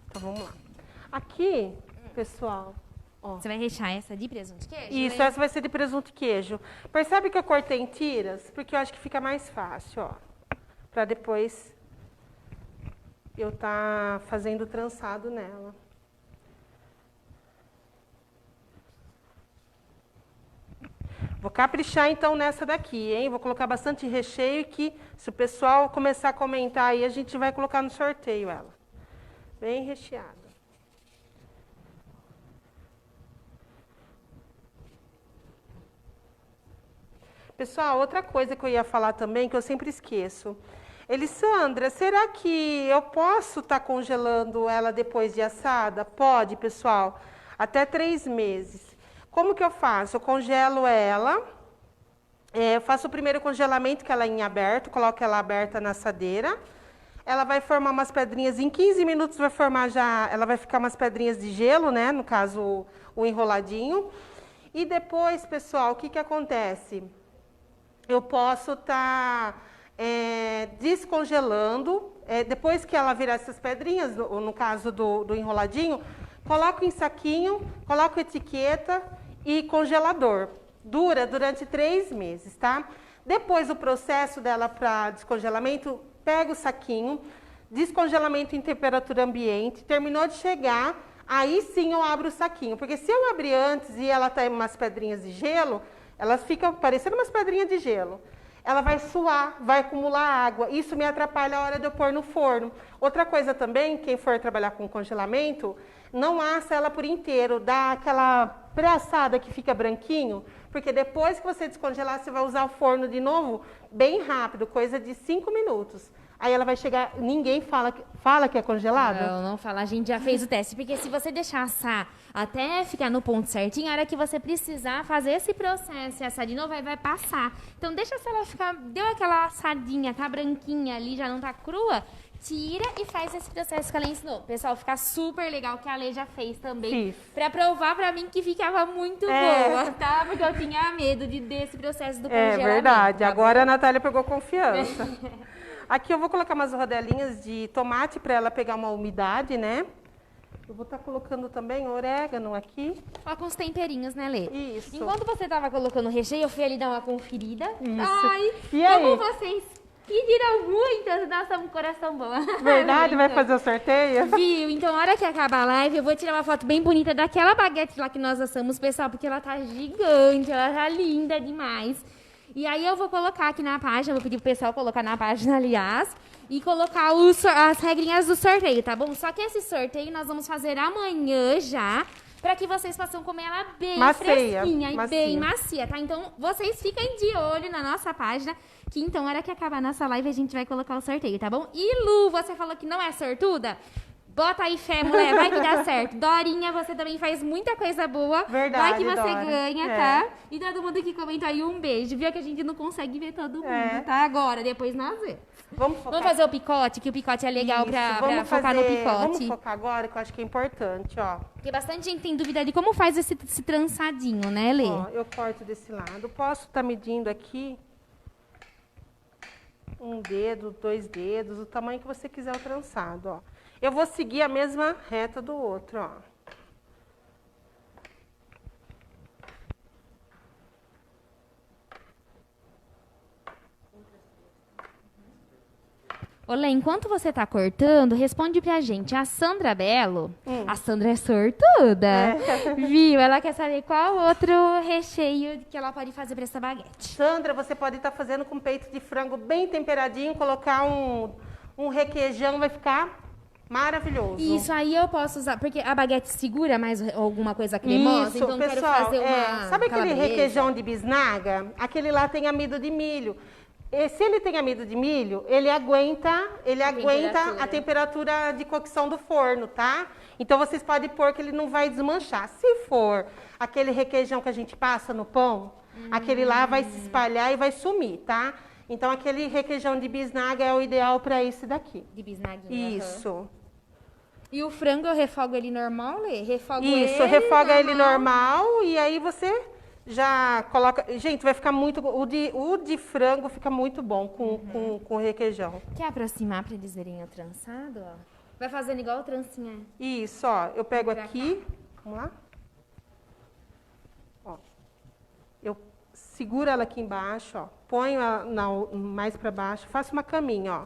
Então vamos lá. Aqui, pessoal, ó. Você vai rechear essa de presunto de queijo? Isso, né? essa vai ser de presunto e queijo. Percebe que eu cortei em tiras? Porque eu acho que fica mais fácil, ó. Pra depois eu tá fazendo trançado nela. Vou caprichar então nessa daqui, hein? Vou colocar bastante recheio que se o pessoal começar a comentar aí, a gente vai colocar no sorteio ela. Bem recheada. Pessoal, outra coisa que eu ia falar também, que eu sempre esqueço. Elisandra, será que eu posso estar congelando ela depois de assada? Pode, pessoal. Até 3 meses. Como que eu faço? Eu congelo ela. Eu faço o primeiro congelamento, que ela é em aberto. Coloco ela aberta na assadeira. Ela vai formar umas pedrinhas. Em 15 minutos vai formar já... Ela vai ficar umas pedrinhas de gelo, né? No caso, o enroladinho. E depois, pessoal, o que que acontece? Eu posso estar descongelando, depois que ela virar essas pedrinhas, no caso do enroladinho, coloco em saquinho, coloco etiqueta e congelador. Dura durante 3 meses, tá? Depois do processo dela para descongelamento, pega o saquinho, descongelamento em temperatura ambiente, terminou de chegar, aí sim eu abro o saquinho, porque se eu abrir antes e ela tem umas pedrinhas de gelo, elas ficam parecendo umas pedrinhas de gelo. Ela vai suar, vai acumular água. Isso me atrapalha a hora de eu pôr no forno. Outra coisa também, quem for trabalhar com congelamento, não assa ela por inteiro. Dá aquela pré-assada que fica branquinho, porque depois que você descongelar, você vai usar o forno de novo bem rápido, coisa de 5 minutos. Aí ela vai chegar, ninguém fala que é congelado? Não fala, a gente já fez o teste. Porque se você deixar assar até ficar no ponto certinho, a hora que você precisar fazer esse processo e assar de novo, aí vai passar. Então deixa se ela ficar, deu aquela assadinha, tá branquinha ali, já não tá crua, tira e faz esse processo que ela ensinou. Pessoal, fica super legal, que a Lê já fez também. Fiz. Pra provar pra mim que ficava muito boa, tá? Porque eu tinha medo desse processo do congelamento. É verdade, tá agora a Natália pegou confiança. Aqui eu vou colocar umas rodelinhas de tomate para ela pegar uma umidade, né? Eu vou estar colocando também orégano aqui. Ó, com os temperinhos, né, Lê? Isso. Enquanto você tava colocando o recheio, eu fui ali dar uma conferida. Isso. Ai, E como aí? vocês pediram muito, nós estamos com o coração bom. Verdade? Vai Lindo. fazer o sorteio? Viu? Então, na hora que acabar a live, eu vou tirar uma foto bem bonita daquela baguete lá que nós assamos, pessoal, porque ela tá gigante, ela tá linda demais. E aí eu vou colocar aqui na página, vou pedir pro pessoal colocar na página, aliás, e colocar as regrinhas do sorteio, tá bom? Só que esse sorteio nós vamos fazer amanhã já, para que vocês possam comer ela bem fresquinha e bem macia, tá? Então, vocês fiquem de olho na nossa página, que então, na hora que acabar a nossa live, a gente vai colocar o sorteio, tá bom? E Lu, você falou que não é sortuda? Bota aí fé, mulher, vai que dá certo. Dorinha, você também faz muita coisa boa. Verdade, vai que você Dora. ganha, tá? E todo mundo que comentou aí, um beijo. Viu que a gente não consegue ver todo mundo, tá? Agora, depois nós vemos. Vamos focar. Vamos fazer o picote, que o picote é legal pra focar no picote. Vamos focar agora, que eu acho que é importante, ó. Porque bastante gente tem dúvida de como faz esse trançadinho, né, Lê? Ó, eu corto desse lado. Posso estar medindo aqui 1 dedo, 2 dedos, o tamanho que você quiser o trançado, ó. Eu vou seguir a mesma reta do outro, ó. Olê, enquanto você tá cortando, responde pra gente. A Sandra Belo, a Sandra é sortuda, viu? Ela quer saber qual outro recheio que ela pode fazer pra essa baguete. Sandra, você pode estar fazendo com peito de frango bem temperadinho, colocar um requeijão, vai ficar maravilhoso. Isso aí eu posso usar, porque a baguete segura mais alguma coisa cremosa, Isso, então pessoal, quero fazer uma sabe aquele calabresa? requeijão de bisnaga? Aquele lá tem amido de milho. E se ele tem amido de milho, ele aguenta a temperatura de cocção do forno, tá? Então vocês podem pôr que ele não vai desmanchar. Se for aquele requeijão que a gente passa no pão, aquele lá vai se espalhar e vai sumir, tá? Então aquele requeijão de bisnaga é o ideal para esse daqui. De bisnaguinha. Isso. E o frango eu refogo ele normal, Lê? Isso, refoga ele normal e aí você já coloca... Gente, vai ficar muito... O de frango fica muito bom com requeijão. Quer aproximar para eles verem o trançado, ó? Vai fazendo igual o trancinha. Isso, ó. Eu pego aqui... Vamos lá? Ó. Eu seguro ela aqui embaixo, ó. Ponho ela mais para baixo. Faço uma caminha, ó.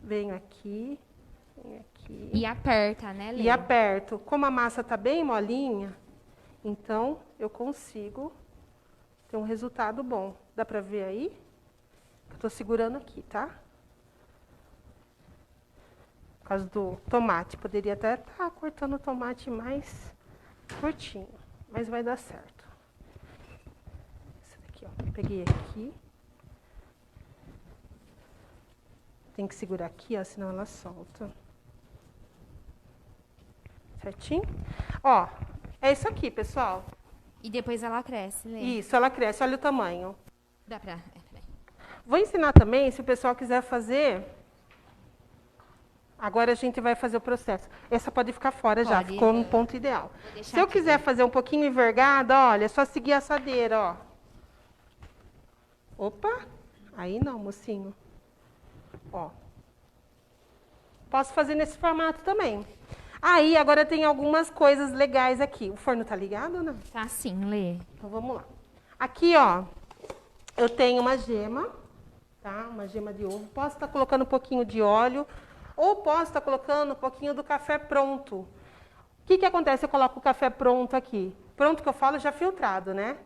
Venho aqui. E aperta, né, Lê? E aperto. Como a massa tá bem molinha, então eu consigo ter um resultado bom. Dá pra ver aí? Eu tô segurando aqui, tá? Por causa do tomate. Poderia até estar cortando o tomate mais curtinho, mas vai dar certo. Esse daqui, ó. Peguei aqui. Tem que segurar aqui, ó, senão ela solta. Certinho? Ó, é isso aqui, pessoal. E depois ela cresce, Lê? Isso, ela cresce. Olha o tamanho. Dá pra... peraí. Vou ensinar também, se o pessoal quiser fazer... Agora a gente vai fazer o processo. Essa pode ficar fora já, ficou no ponto ideal. Se eu quiser fazer um pouquinho envergada, olha, é só seguir a assadeira, ó. Opa! Aí não, mocinho. Ó. Posso fazer nesse formato também. Aí, agora tem algumas coisas legais aqui. O forno tá ligado, né? Tá sim, Lê. Então, vamos lá. Aqui, ó, eu tenho uma gema, tá? Uma gema de ovo. Posso estar colocando um pouquinho de óleo, ou posso estar colocando um pouquinho do café pronto. O que que acontece? Eu coloco o café pronto aqui. Pronto que eu falo já filtrado, né?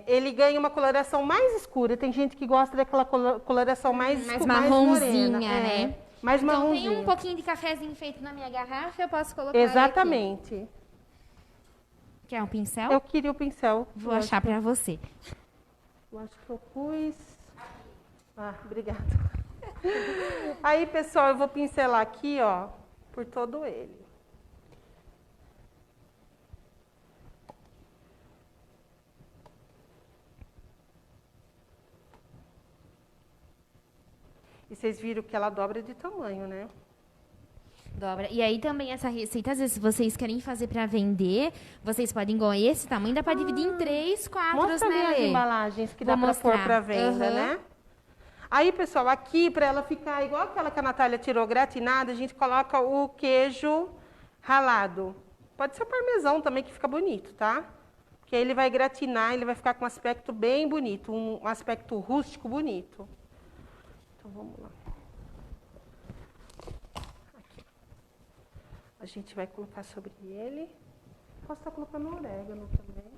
Ele ganha uma coloração mais escura. Tem gente que gosta daquela coloração mais marronzinha, mais morena, né? Mais então marronzinha. tem um pouquinho de cafezinho feito na minha garrafa, eu posso colocar Exatamente. aqui. Quer um pincel? Eu queria o pincel. Vou achar pra você. Eu acho que eu pus... Ah, obrigada. Aí, pessoal, eu vou pincelar aqui, ó, por todo ele. E vocês viram que ela dobra de tamanho, né? Dobra. E aí também essa receita, às vezes, se vocês querem fazer para vender, vocês podem igual esse tamanho, dá para dividir em 3, 4, Mostra ali as né, Lê? embalagens que dá Vou para pôr mostrar. para venda, Aham. né? Aí, pessoal, aqui, para ela ficar igual aquela que a Natália tirou gratinada, a gente coloca o queijo ralado. Pode ser o parmesão também, que fica bonito, tá? Porque aí ele vai gratinar, ele vai ficar com um aspecto bem bonito, um aspecto rústico bonito. Então, vamos lá. Aqui. A gente vai colocar sobre ele. Posso estar colocando orégano também.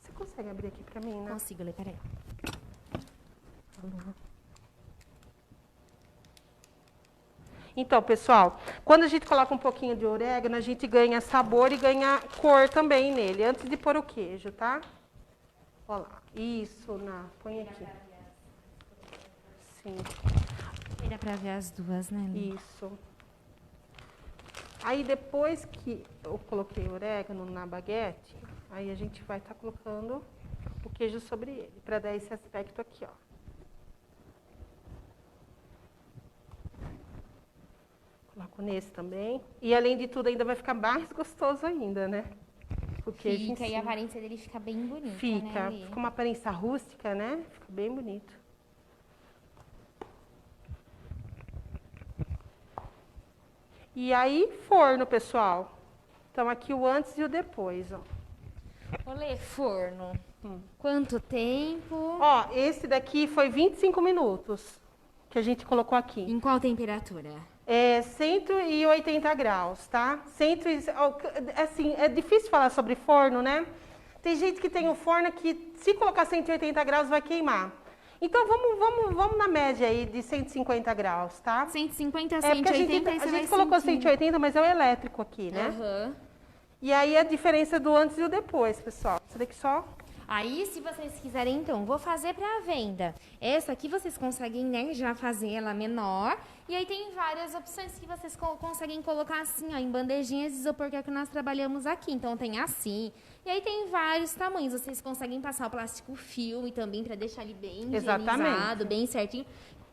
Você consegue abrir aqui pra mim, né? Consigo, Lê, peraí. Então, pessoal, quando a gente coloca um pouquinho de orégano, a gente ganha sabor e ganha cor também nele, antes de pôr o queijo, tá? Olha lá. Isso, põe aqui. Sim, Aí dá pra ver as duas, né, Lê? isso. Aí, depois que eu coloquei orégano na baguete, aí a gente vai estar colocando o queijo sobre ele, para dar esse aspecto aqui, ó. Coloco nesse também. E, além de tudo, ainda vai ficar mais gostoso ainda, né? O queijo em Fica, e cima. a aparência dele fica bem bonita, Fica, né, Lê? fica uma aparência rústica, né? Fica bem bonito. E aí, forno, pessoal. Então, aqui o antes e o depois, ó. Ô, Lê, forno. Quanto tempo? Ó, esse daqui foi 25 minutos que a gente colocou aqui. Em qual temperatura? É 180 graus, tá? Assim, é difícil falar sobre forno, né? Tem gente que tem um forno que, se colocar 180 graus, vai queimar. Então, vamos na média aí de 150 graus, tá? 150 a É porque 180, a gente colocou 180, mas é o elétrico aqui, né? Aham. E aí a diferença do antes e o depois, pessoal. Isso daqui só... Aí, se vocês quiserem, então, vou fazer para venda. Essa aqui vocês conseguem, né, já fazer ela menor. E aí tem várias opções que vocês conseguem colocar assim, ó, em bandejinhas de isopor, que é o que nós trabalhamos aqui. Então, tem assim. E aí tem vários tamanhos. Vocês conseguem passar o plástico filme também para deixar ele bem higienizado, bem certinho.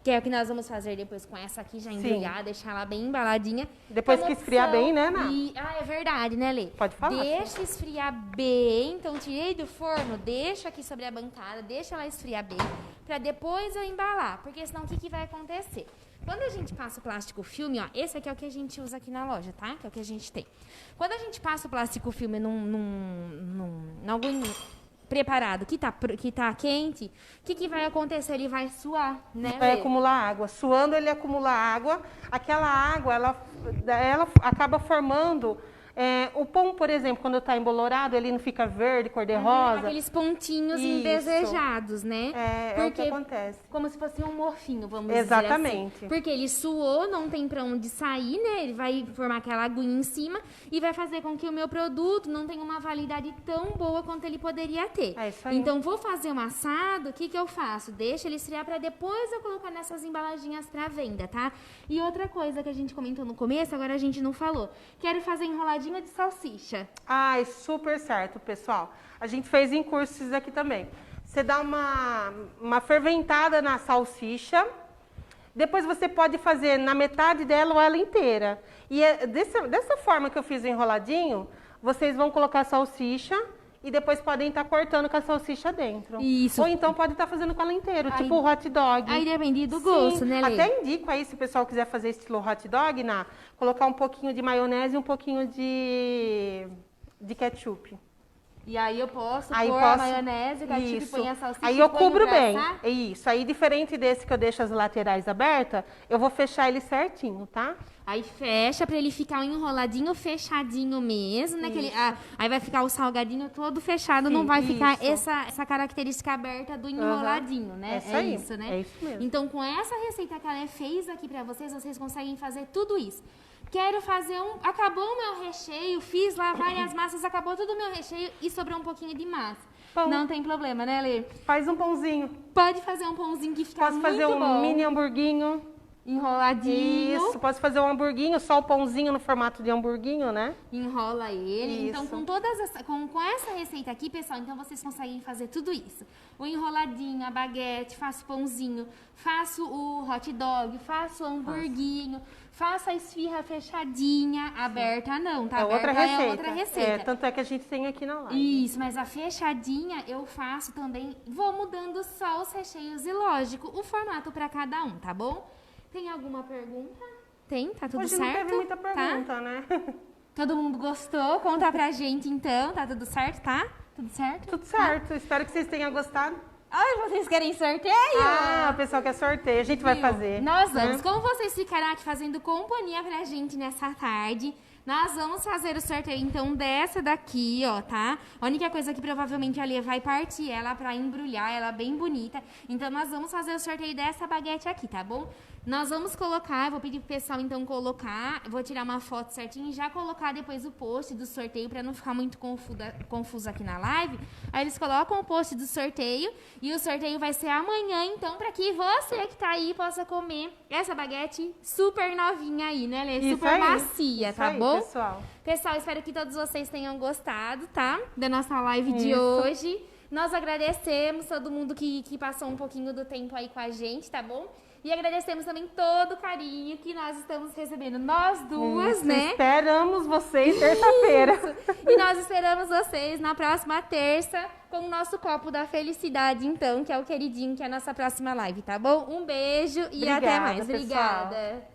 Que é o que nós vamos fazer depois com essa aqui já embrulhada, deixar ela bem embaladinha. Depois Como que esfriar opção. bem, né, Ná? Ah, é verdade, né, Lê? Pode falar. Deixa esfriar bem. Então, tirei do forno, deixa aqui sobre a bancada, deixa ela esfriar bem, pra depois eu embalar. Porque senão, o que vai acontecer? Quando a gente passa o plástico filme, ó, esse aqui é o que a gente usa aqui na loja, tá? Que é o que a gente tem. Quando a gente passa o plástico filme em algum preparado que tá quente, o que vai acontecer? Ele vai suar, né, Vai Lê? acumular água. Suando, ele acumula água. Aquela água, ela acaba formando... o pão, por exemplo, quando está embolorado, ele não fica verde, cor-de-rosa. Aqueles pontinhos Isso. indesejados, né? É o que acontece. Como se fosse um morfinho, vamos Exatamente. dizer assim. Porque ele suou, não tem pra onde sair, né? Ele vai formar aquela aguinha em cima e vai fazer com que o meu produto não tenha uma validade tão boa quanto ele poderia ter. É isso aí. Então, vou fazer um assado, o que eu faço? Deixa ele esfriar pra depois eu colocar nessas embalaginhas pra venda, tá? E outra coisa que a gente comentou no começo, agora a gente não falou. Quero fazer enroladinho de salsicha. Ai, super certo, pessoal. A gente fez em cursos aqui também. Você dá uma ferventada na salsicha, depois você pode fazer na metade dela ou ela inteira. E dessa forma que eu fiz o enroladinho, vocês vão colocar a salsicha e depois podem estar cortando com a salsicha dentro. Isso. Ou então pode estar fazendo com ela inteira, Aí- tipo o hot dog. Aí depende do Sim, gosto, né, Lê? até indico aí, se o pessoal quiser fazer estilo hot dog, colocar um pouquinho de maionese e um pouquinho de ketchup. E aí eu posso Aí pôr posso- a maionese, ketchup, Isso. põe a salsicha Aí e eu ponho cubro pra bem. assar. É isso. Aí, diferente desse que eu deixo as laterais abertas, eu vou fechar ele certinho, tá? Aí fecha pra ele ficar um enroladinho fechadinho mesmo, né? Aí vai ficar o salgadinho todo fechado, Sim, não vai ficar isso. essa característica aberta do enroladinho, né? É isso aí. Isso, né? É isso mesmo. Então, com essa receita que ela fez aqui pra vocês, vocês conseguem fazer tudo isso. Quero fazer acabou o meu recheio, fiz lá várias massas, acabou todo o meu recheio e sobrou um pouquinho de massa. Pão. Não tem problema, né, Lê? Faz um pãozinho. Pode fazer um pãozinho que fica Posso muito fazer um bom. mini hamburguinho. Enroladinho. Isso, posso fazer um hamburguinho, só o pãozinho no formato de hamburguinho, né? Enrola ele. Então, Isso. com essa receita aqui, pessoal, então vocês conseguem fazer tudo isso. O enroladinho, a baguete, faço pãozinho, faço o hot dog, faço o hamburguinho, faço a esfirra fechadinha, aberta não, tá? É outra Aberta receita. é outra receita. Tanto é que a gente tem aqui na live. Isso, mas a fechadinha eu faço também, vou mudando só os recheios e, lógico, o formato para cada um, tá bom? Tem alguma pergunta? Tem? Tá tudo Hoje certo? não teve muita Tá? pergunta, né? Todo mundo gostou? Conta pra gente então, tá tudo certo, tá? Tudo certo? Tudo certo. Espero que vocês tenham gostado. Ai, vocês querem sorteio? Ah, o pessoal quer sorteio. A gente vai Viu? fazer. Nós né? vamos. Como vocês ficaram aqui fazendo companhia pra gente nessa tarde, nós vamos fazer o sorteio, então, dessa daqui, ó, tá? A única coisa que provavelmente a Lia vai partir ela pra embrulhar ela bem bonita. Então, nós vamos fazer o sorteio dessa baguete aqui, tá bom? Nós vamos colocar, eu vou pedir pro pessoal, então, colocar, vou tirar uma foto certinho e já colocar depois o post do sorteio pra não ficar muito confuso aqui na live. Aí eles colocam o post do sorteio e o sorteio vai ser amanhã, então, pra que você que tá aí possa comer essa baguete super novinha aí, né, Lê? Isso Super aí. macia, Isso tá aí, bom? pessoal. Pessoal, espero que todos vocês tenham gostado, tá? Da nossa live de Isso. hoje. Nós agradecemos todo mundo que passou um pouquinho do tempo aí com a gente, tá bom? E agradecemos também todo o carinho que nós estamos recebendo, nós duas, Isso, né? Esperamos vocês terça-feira. E nós esperamos vocês na próxima terça com o nosso copo da felicidade, então, que é o queridinho, que é a nossa próxima live, tá bom? Um beijo e até Obrigada, mais. pessoal. Obrigada.